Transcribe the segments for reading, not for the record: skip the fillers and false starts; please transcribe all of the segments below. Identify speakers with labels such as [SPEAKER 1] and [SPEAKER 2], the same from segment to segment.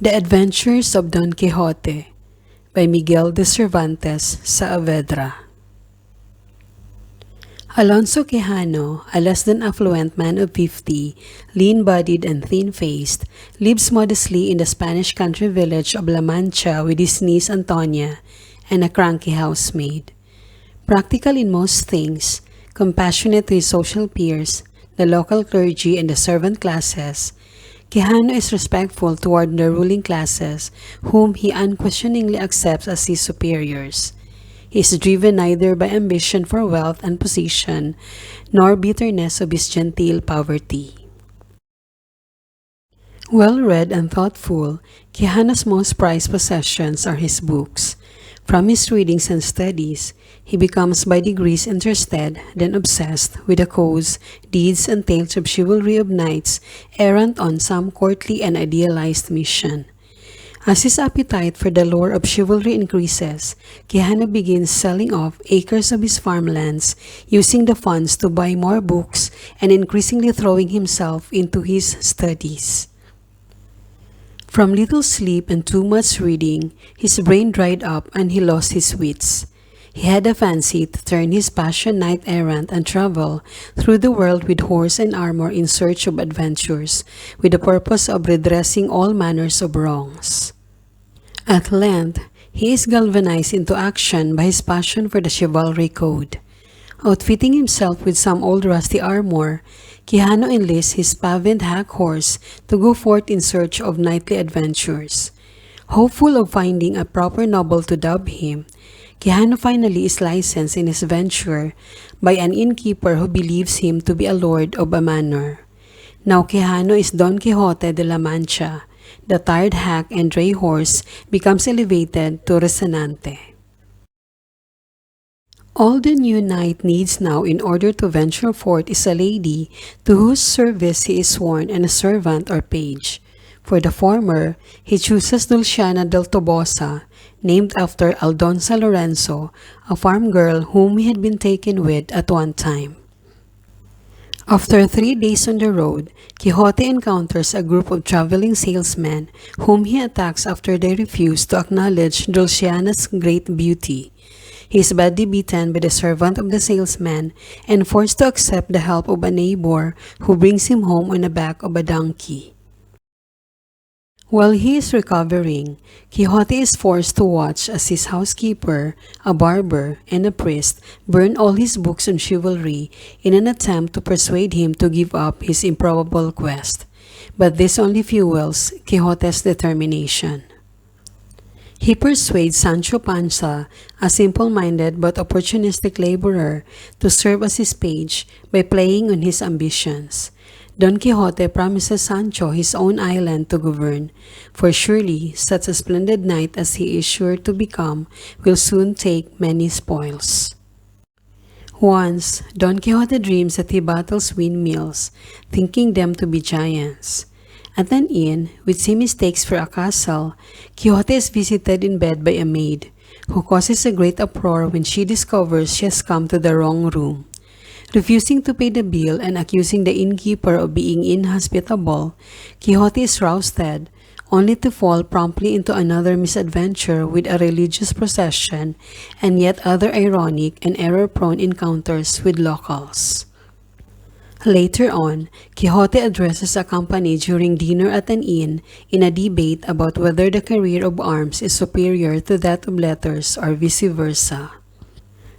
[SPEAKER 1] The Adventures of Don Quixote by Miguel de Cervantes Saavedra. Alonso Quixano, a less than affluent man of 50, lean-bodied and thin-faced, lives modestly in the Spanish country village of La Mancha with his niece Antonia and a cranky housemaid. Practical in most things, compassionate to his social peers, the local clergy and the servant classes, Quixano is respectful toward the ruling classes, whom he unquestioningly accepts as his superiors. He is driven neither by ambition for wealth and position, nor bitterness of his genteel poverty. Well-read and thoughtful, Quixano's most prized possessions are his books. From his readings and studies, he becomes by degrees interested, then obsessed with the codes, deeds, and tales of chivalry of knights errant on some courtly and idealized mission. As his appetite for the lore of chivalry increases, Quixano begins selling off acres of his farmlands, using the funds to buy more books and increasingly throwing himself into his studies. From little sleep and too much reading, his brain dried up and he lost his wits. He had a fancy to turn his passion knight-errant and travel through the world with horse and armor in search of adventures, with the purpose of redressing all manners of wrongs. At length, he is galvanized into action by his passion for the chivalry code. Outfitting himself with some old rusty armor, Quixano enlists his pavined hack horse to go forth in search of knightly adventures. Hopeful of finding a proper noble to dub him, Quixano finally is licensed in his venture by an innkeeper who believes him to be a lord of a manor. Now Quixano is Don Quixote de la Mancha. The tired hack and dray horse becomes elevated to Rocinante. All the new knight needs now in order to venture forth is a lady to whose service he is sworn and a servant or page. For the former, he chooses Dulciana del Tobosa, named after Aldonza Lorenzo, a farm girl whom he had been taken with at one time. After 3 days on the road, Quixote encounters a group of traveling salesmen whom he attacks after they refuse to acknowledge Dulciana's great beauty. He is badly beaten by the servant of the salesman and forced to accept the help of a neighbor who brings him home on the back of a donkey. While he is recovering, Quixote is forced to watch as his housekeeper, a barber, and a priest burn all his books on chivalry in an attempt to persuade him to give up his improbable quest. But this only fuels Quixote's determination. He persuades Sancho Panza, a simple-minded but opportunistic laborer, to serve as his page by playing on his ambitions. Don Quixote promises Sancho his own island to govern, for surely such a splendid knight as he is sure to become will soon take many spoils. Once, Don Quixote dreams that he battles windmills, thinking them to be giants. At an inn, which he mistakes for a castle, Quixote is visited in bed by a maid, who causes a great uproar when she discovers she has come to the wrong room. Refusing to pay the bill and accusing the innkeeper of being inhospitable, Quixote is rousted, only to fall promptly into another misadventure with a religious procession and yet other ironic and error-prone encounters with locals. Later on, Quixote addresses a company during dinner at an inn in a debate about whether the career of arms is superior to that of letters or vice versa.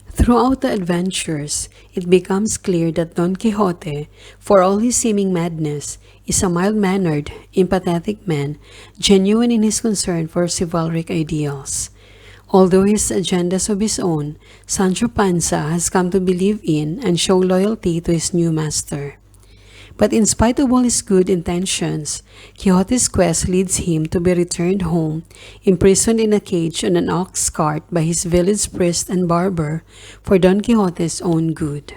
[SPEAKER 1] Throughout the adventures, it becomes clear that Don Quixote, for all his seeming madness, is a mild-mannered, empathetic man, genuine in his concern for chivalric ideals. Although he has agendas of his own, Sancho Panza has come to believe in and show loyalty to his new master. But in spite of all his good intentions, Quixote's quest leads him to be returned home, imprisoned in a cage on an ox cart by his village priest and barber, for Don Quixote's own good.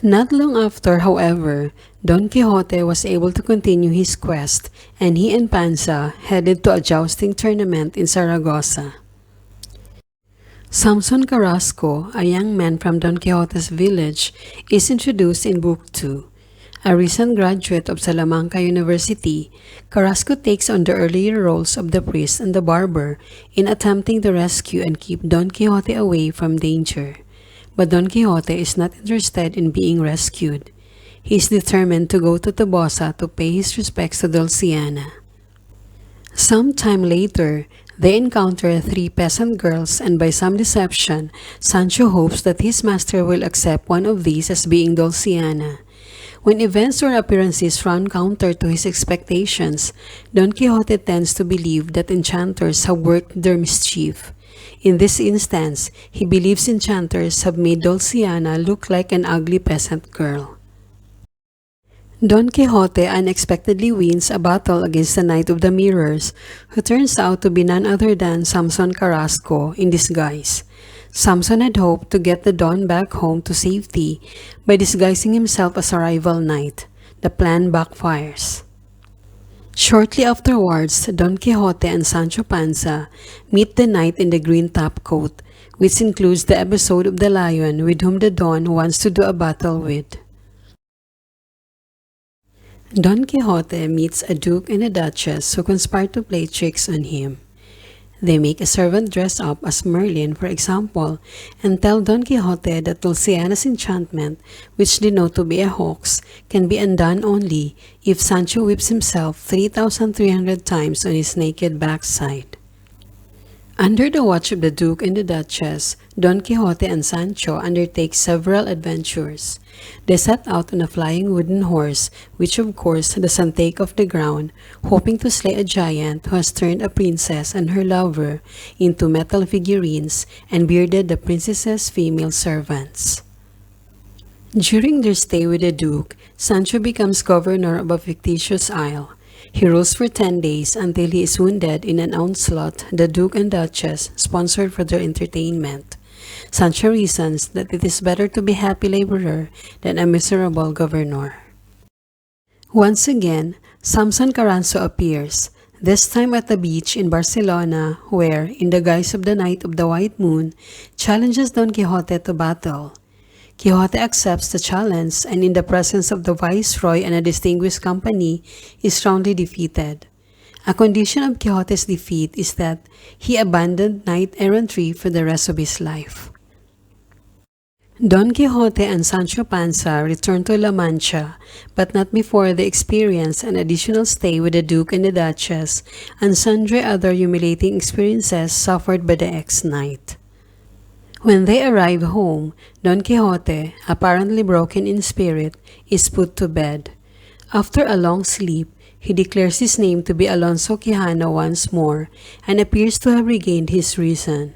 [SPEAKER 1] Not long after, however, Don Quixote was able to continue his quest, and he and Panza headed to a jousting tournament in Saragossa. Samson Carrasco, a young man from Don Quixote's village, is introduced in Book 2. A recent graduate of Salamanca University, Carrasco takes on the earlier roles of the priest and the barber in attempting to rescue and keep Don Quixote away from danger. But Don Quixote is not interested in being rescued. He is determined to go to Tobosa to pay his respects to Dulciana. Some time later, they encounter three peasant girls, and by some deception, Sancho hopes that his master will accept one of these as being Dulciana. When events or appearances run counter to his expectations, Don Quixote tends to believe that enchanters have worked their mischief. In this instance, he believes enchanters have made Dulciana look like an ugly peasant girl. Don Quixote unexpectedly wins a battle against the Knight of the Mirrors, who turns out to be none other than Samson Carrasco in disguise. Samson had hoped to get the Don back home to safety by disguising himself as a rival knight. The plan backfires. Shortly afterwards, Don Quixote and Sancho Panza meet the knight in the green topcoat, which includes the episode of the lion with whom the Don wants to do a battle with. Don Quixote meets a duke and a duchess who conspire to play tricks on him. They make a servant dress up as Merlin, for example, and tell Don Quixote that Dulciana's enchantment, which they know to be a hoax, can be undone only if Sancho whips himself 3,300 times on his naked backside. Under the watch of the Duke and the Duchess, Don Quixote and Sancho undertake several adventures. They set out on a flying wooden horse, which of course doesn't take off the ground, hoping to slay a giant who has turned a princess and her lover into metal figurines and bearded the princess's female servants. During their stay with the Duke, Sancho becomes governor of a fictitious isle. He rules for 10 days until he is wounded in an onslaught the Duke and Duchess sponsored for their entertainment. Sancho reasons that it is better to be a happy laborer than a miserable governor. Once again, Samson Carrasco appears, this time at the beach in Barcelona where, in the guise of the Knight of the White Moon, challenges Don Quixote to battle. Quixote accepts the challenge and in the presence of the viceroy and a distinguished company is roundly defeated. A condition of Quixote's defeat is that he abandoned knight-errantry for the rest of his life. Don Quixote and Sancho Panza return to La Mancha, but not before they experience an additional stay with the Duke and the Duchess and sundry other humiliating experiences suffered by the ex-knight. When they arrive home, Don Quixote, apparently broken in spirit, is put to bed. After a long sleep, he declares his name to be Alonso Quixano once more and appears to have regained his reason.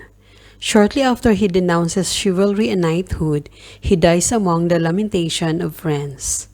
[SPEAKER 1] Shortly after he denounces chivalry and knighthood, he dies among the lamentation of friends.